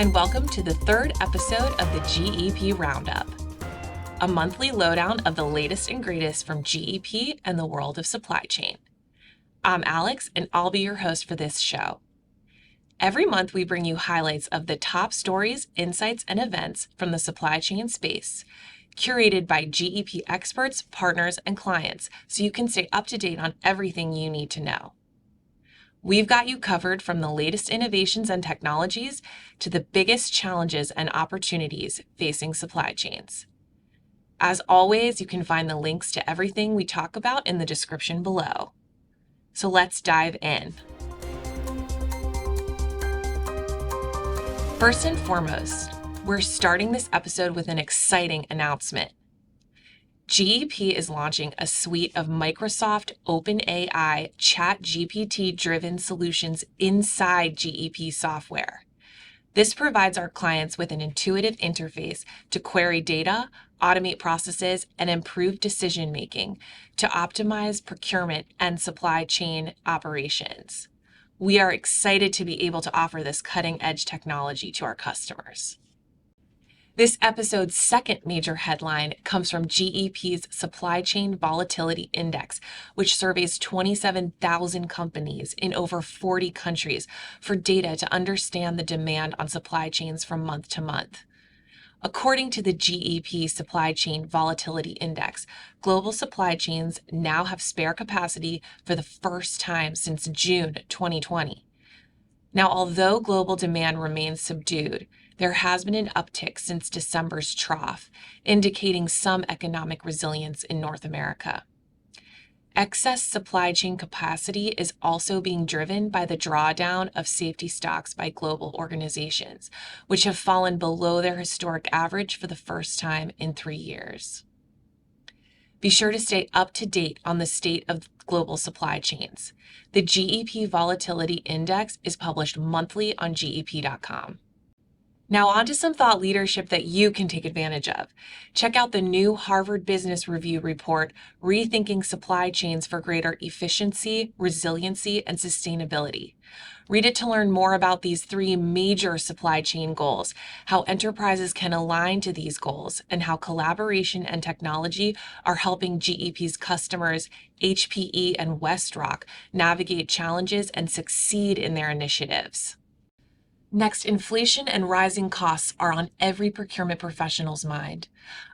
and welcome to the third episode of the GEP RoundUp, a monthly lowdown of the latest and greatest from GEP and the world of supply chain. I'm Alex, and I'll be your host for this show. Every month, we bring you highlights of the top stories, insights, and events from the supply chain space, curated by GEP experts, partners, and clients, so you can stay up to date on everything you need to know. We've got you covered from the latest innovations and technologies to the biggest challenges and opportunities facing supply chains. As always, you can find the links to everything we talk about in the description below. So let's dive in. First and foremost, we're starting this episode with an exciting announcement. GEP is launching a suite of Microsoft OpenAI chatGPT-driven solutions inside GEP software. This provides our clients with an intuitive interface to query data, automate processes, and improve decision-making to optimize procurement and supply chain operations. We are excited to be able to offer this cutting-edge technology to our customers. This episode's second major headline comes from GEP's Supply Chain Volatility Index, which surveys 27,000 companies in over 40 countries for data to understand the demand on supply chains from month to month. According to the GEP Supply Chain Volatility Index, global supply chains now have spare capacity for the first time since June 2020. Now, although global demand remains subdued, there has been an uptick since December's trough, indicating some economic resilience in North America. Excess supply chain capacity is also being driven by the drawdown of safety stocks by global organizations, which have fallen below their historic average for the first time in 3 years. Be sure to stay up to date on the state of global supply chains. The GEP Volatility Index is published monthly on GEP.com. Now on to some thought leadership that you can take advantage of. Check out the new Harvard Business Review report, Rethinking Supply Chains for Greater Efficiency, Resiliency, and Sustainability. Read it to learn more about these 3 major supply chain goals, how enterprises can align to these goals, and how collaboration and technology are helping GEP's customers, HPE and WestRock, navigate challenges and succeed in their initiatives. Next, inflation and rising costs are on every procurement professional's mind.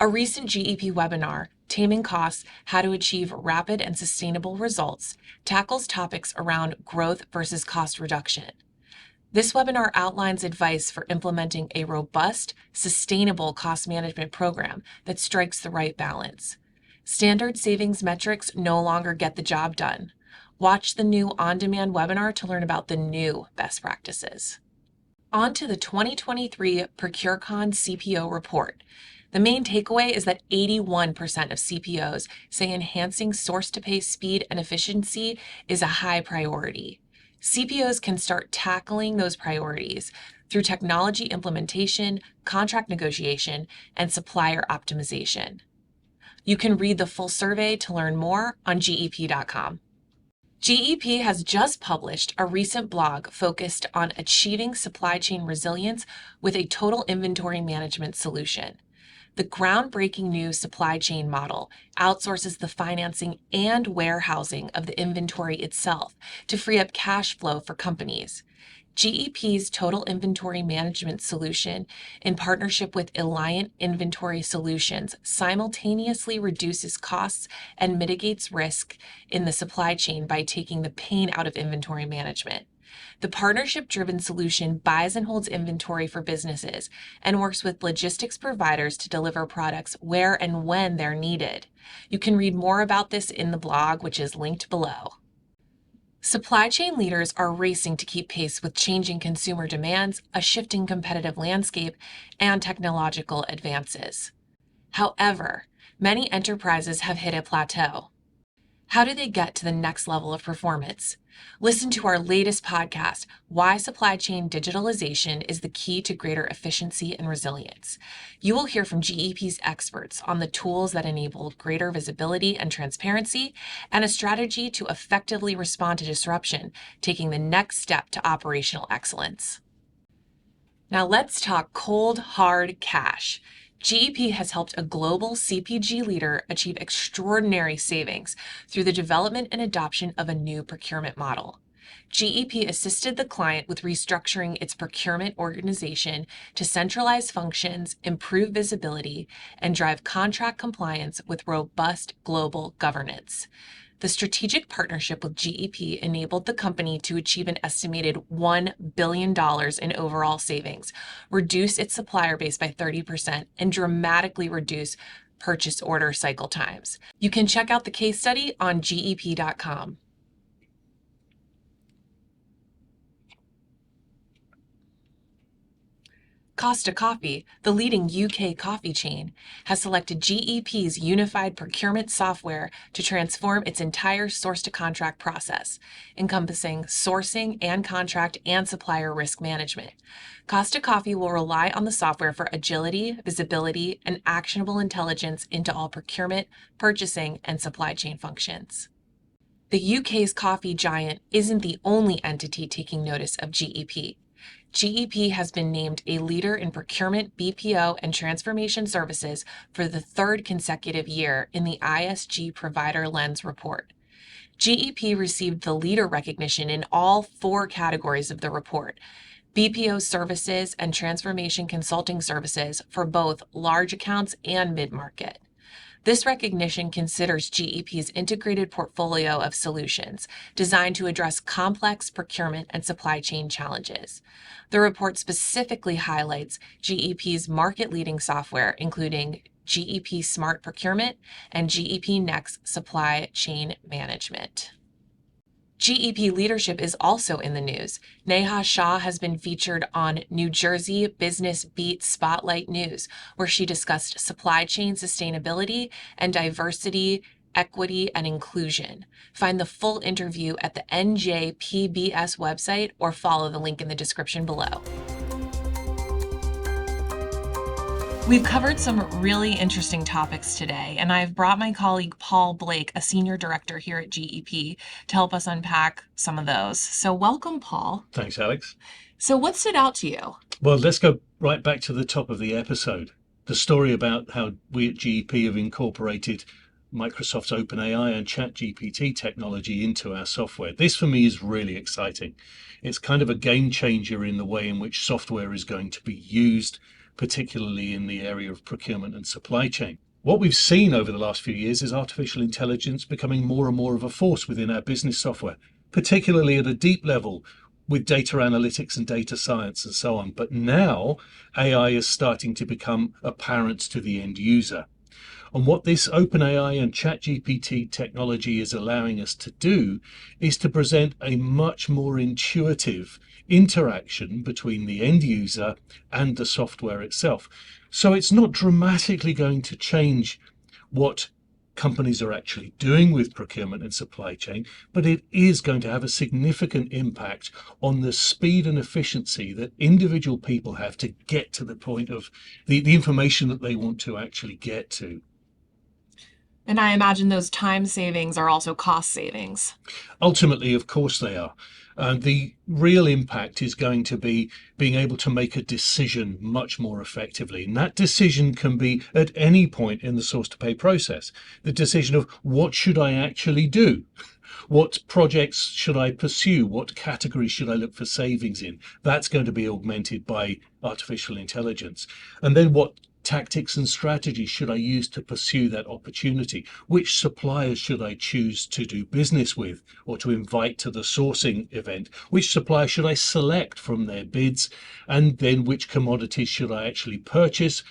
A recent GEP webinar, Taming Costs, How to Achieve Rapid and Sustainable Results, tackles topics around growth versus cost reduction. This webinar outlines advice for implementing a robust, sustainable cost management program that strikes the right balance. Standard savings metrics no longer get the job done. Watch the new on-demand webinar to learn about the new best practices. On to the 2023 ProcureCon CPO report. The main takeaway is that 81% of CPOs say enhancing source-to-pay speed and efficiency is a high priority. CPOs can start tackling those priorities through technology implementation, contract negotiation, and supplier optimization. You can read the full survey to learn more on GEP.com. GEP has just published a recent blog focused on achieving supply chain resilience with a total inventory management solution. The groundbreaking new supply chain model outsources the financing and warehousing of the inventory itself to free up cash flow for companies. GEP's Total Inventory Management Solution, in partnership with Alliant Inventory Solutions, simultaneously reduces costs and mitigates risk in the supply chain by taking the pain out of inventory management. The partnership-driven solution buys and holds inventory for businesses and works with logistics providers to deliver products where and when they're needed. You can read more about this in the blog, which is linked below. Supply chain leaders are racing to keep pace with changing consumer demands, a shifting competitive landscape, and technological advances. However, many enterprises have hit a plateau. How do they get to the next level of performance? Listen to our latest podcast, Why Supply Chain Digitalization is the Key to Greater Efficiency and Resilience. You will hear from GEP's experts on the tools that enable greater visibility and transparency and a strategy to effectively respond to disruption, taking the next step to operational excellence. Now let's talk cold, hard cash. GEP has helped a global CPG leader achieve extraordinary savings through the development and adoption of a new procurement model. GEP assisted the client with restructuring its procurement organization to centralize functions, improve visibility, and drive contract compliance with robust global governance. The strategic partnership with GEP enabled the company to achieve an estimated $1 billion in overall savings, reduce its supplier base by 30%, and dramatically reduce purchase order cycle times. You can check out the case study on GEP.com. Costa Coffee, the leading UK coffee chain, has selected GEP's unified procurement software to transform its entire source-to-contract process, encompassing sourcing and contract and supplier risk management. Costa Coffee will rely on the software for agility, visibility, and actionable intelligence into all procurement, purchasing, and supply chain functions. The UK's coffee giant isn't the only entity taking notice of GEP. GEP has been named a leader in procurement, BPO, and transformation services for the third consecutive year in the ISG Provider Lens report. GEP received the leader recognition in all 4 categories of the report: BPO services and transformation consulting services for both large accounts and mid-market. This recognition considers GEP's integrated portfolio of solutions designed to address complex procurement and supply chain challenges. The report specifically highlights GEP's market-leading software, including GEP Smart Procurement and GEP Next Supply Chain Management. GEP leadership is also in the news. Neha Shah has been featured on New Jersey Business Beat Spotlight News, where she discussed supply chain sustainability and diversity, equity, and inclusion. Find the full interview at the NJPBS website or follow the link in the description below. We've covered some really interesting topics today, and I've brought my colleague Paul Blake, a senior director here at GEP, to help us unpack some of those. So welcome, Paul. Thanks, Alex. So what stood out to you? Well, let's go right back to the top of the episode. The story about how we at GEP have incorporated Microsoft's OpenAI and ChatGPT technology into our software. This, for me, is really exciting. It's kind of a game changer in the way in which software is going to be used, particularly in the area of procurement and supply chain. What we've seen over the last few years is artificial intelligence becoming more and more of a force within our business software, particularly at a deep level with data analytics and data science and so on. But now AI is starting to become apparent to the end user. And what this OpenAI and ChatGPT technology is allowing us to do is to present a much more intuitive interaction between the end user and the software itself. So it's not dramatically going to change what companies are actually doing with procurement and supply chain, but it is going to have a significant impact on the speed and efficiency that individual people have to get to the point of the information that they want to actually get to. And I imagine those time savings are also cost savings. Ultimately, of course they are. The real impact is going to be being able to make a decision much more effectively. And that decision can be at any point in the source to pay process. The decision of what should I actually do? What projects should I pursue? What categories should I look for savings in? That's going to be augmented by artificial intelligence. And then what tactics and strategies should I use to pursue that opportunity? Which suppliers should I choose to do business with or to invite to the sourcing event? Which supplier should I select from their bids? And then which commodities should I actually purchase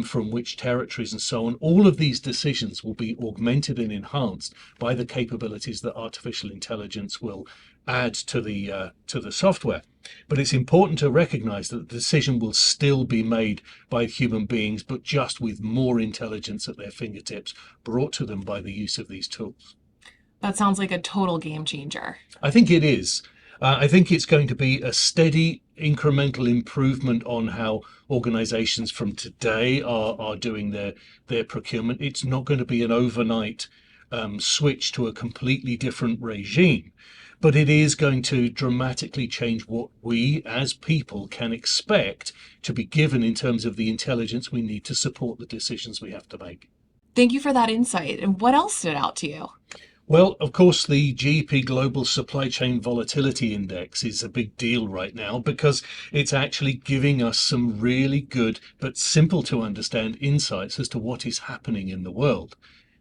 from which territories and so on? All of these decisions will be augmented and enhanced by the capabilities that artificial intelligence will add to the software. But it's important to recognize that the decision will still be made by human beings, but just with more intelligence at their fingertips, brought to them by the use of these tools. That sounds like a total game changer. I think it is. I think it's going to be a steady incremental improvement on how organizations from today are doing their procurement. It's not going to be an overnight switch to a completely different regime. but it is going to dramatically change what we as people can expect to be given in terms of the intelligence we need to support the decisions we have to make. Thank you for that insight. And what else stood out to you? Well, of course, the GEP Global Supply Chain Volatility Index is a big deal right now because it's actually giving us some really good but simple to understand insights as to what is happening in the world.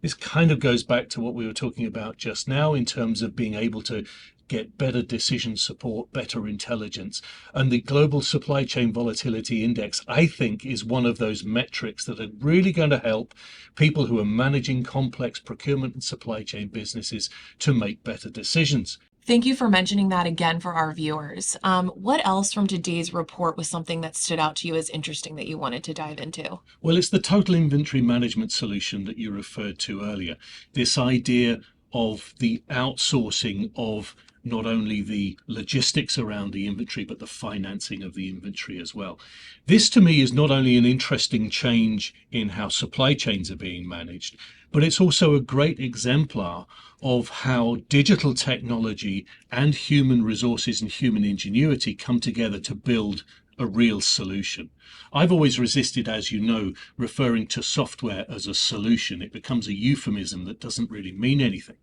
This kind of goes back to what we were talking about just now in terms of being able to get better decision support, better intelligence. And the Global Supply Chain Volatility Index, I think, is one of those metrics that are really going to help people who are managing complex procurement and supply chain businesses to make better decisions. Thank you for mentioning that again for our viewers. What else from today's report was something that stood out to you as interesting that you wanted to dive into? Well, it's the total inventory management solution that you referred to earlier. This idea of the outsourcing of not only the logistics around the inventory, but the financing of the inventory as well. This to me is not only an interesting change in how supply chains are being managed, but it's also a great exemplar of how digital technology and human resources and human ingenuity come together to build a real solution. I've always resisted, as you know, referring to software as a solution. It becomes a euphemism that doesn't really mean anything.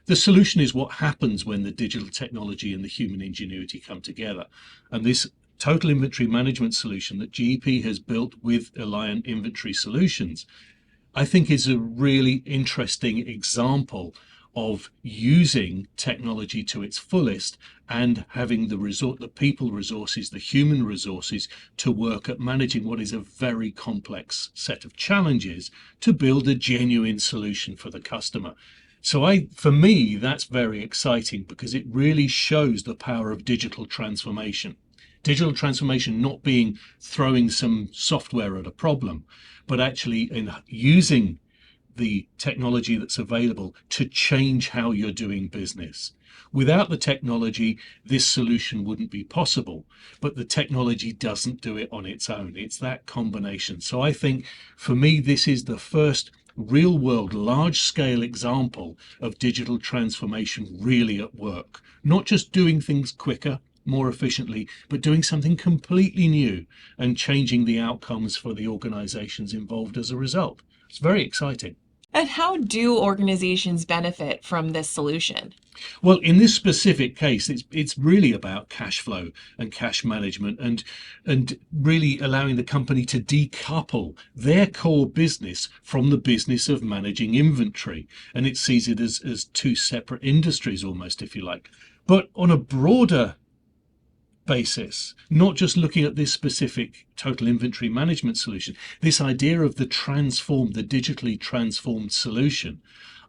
The solution is what happens when the digital technology and the human ingenuity come together. And this total inventory management solution that GEP has built with Alliant Inventory Solutions, I think is a really interesting example of using technology to its fullest and having the people resources, the human resources to work at managing what is a very complex set of challenges to build a genuine solution for the customer. So for me, that's very exciting because it really shows the power of digital transformation. Digital transformation not being throwing some software at a problem, but actually in using the technology that's available to change how you're doing business. Without the technology, this solution wouldn't be possible, but the technology doesn't do it on its own. It's that combination. So I think for me, this is the first real world, large scale example of digital transformation really at work. Not just doing things quicker, more efficiently, but doing something completely new and changing the outcomes for the organizations involved as a result. It's very exciting. And how do organizations benefit from this solution? Well, in this specific case, it's really about cash flow and cash management and really allowing the company to decouple their core business from the business of managing inventory. And it sees it as two separate industries almost, if you like. But on a broader basis, not just looking at this specific total inventory management solution, this idea of the digitally transformed solution,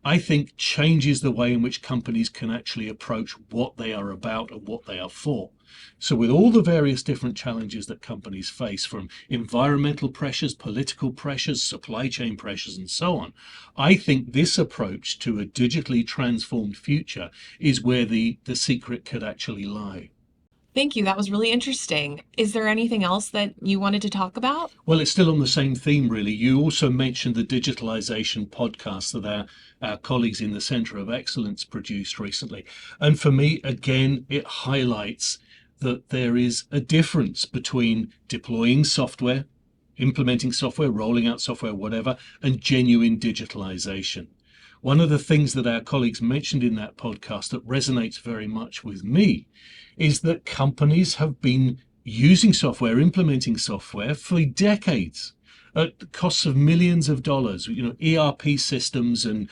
I think changes the way in which companies can actually approach what they are about and what they are for. So with all the various different challenges that companies face, from environmental pressures, political pressures, supply chain pressures, and so on, I think this approach to a digitally transformed future is where the secret could actually lie. Thank you. That was really interesting. Is there anything else that you wanted to talk about? Well, it's still on the same theme, really. You also mentioned the Digitalization podcast that our colleagues in the Centre of Excellence produced recently. And for me, again, it highlights that there is a difference between deploying software, implementing software, rolling out software, whatever, and genuine digitalization. One of the things that our colleagues mentioned in that podcast that resonates very much with me is that companies have been using software, implementing software for decades at the costs of millions of dollars, ERP systems and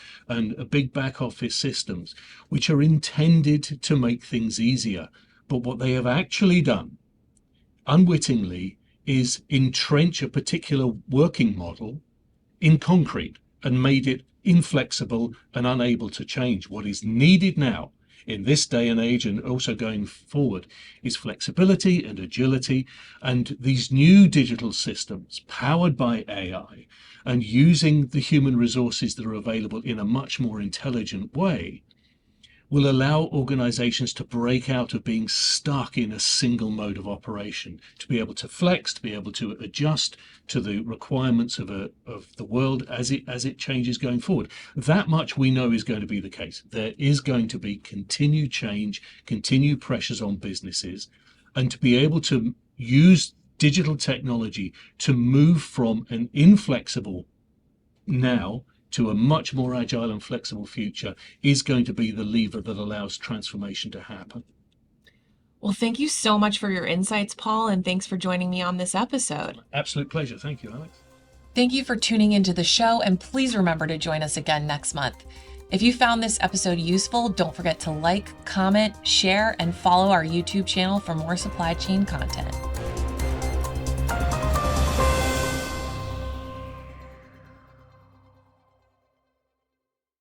big back office systems, which are intended to make things easier. But what they have actually done, unwittingly, is entrench a particular working model in concrete and made it inflexible and unable to change. What is needed now in this day and age, and also going forward, is flexibility and agility, and these new digital systems powered by AI and using the human resources that are available in a much more intelligent way will allow organizations to break out of being stuck in a single mode of operation, to be able to flex, to be able to adjust to the requirements of the world as it changes going forward. That much we know is going to be the case. There is going to be continued change, continued pressures on businesses, and to be able to use digital technology to move from an inflexible now to a much more agile and flexible future is going to be the lever that allows transformation to happen. Well, thank you so much for your insights, Paul, and thanks for joining me on this episode. Absolute pleasure. Thank you, Alex. Thank you for tuning into the show, and please remember to join us again next month. If you found this episode useful, don't forget to like, comment, share, and follow our YouTube channel for more supply chain content.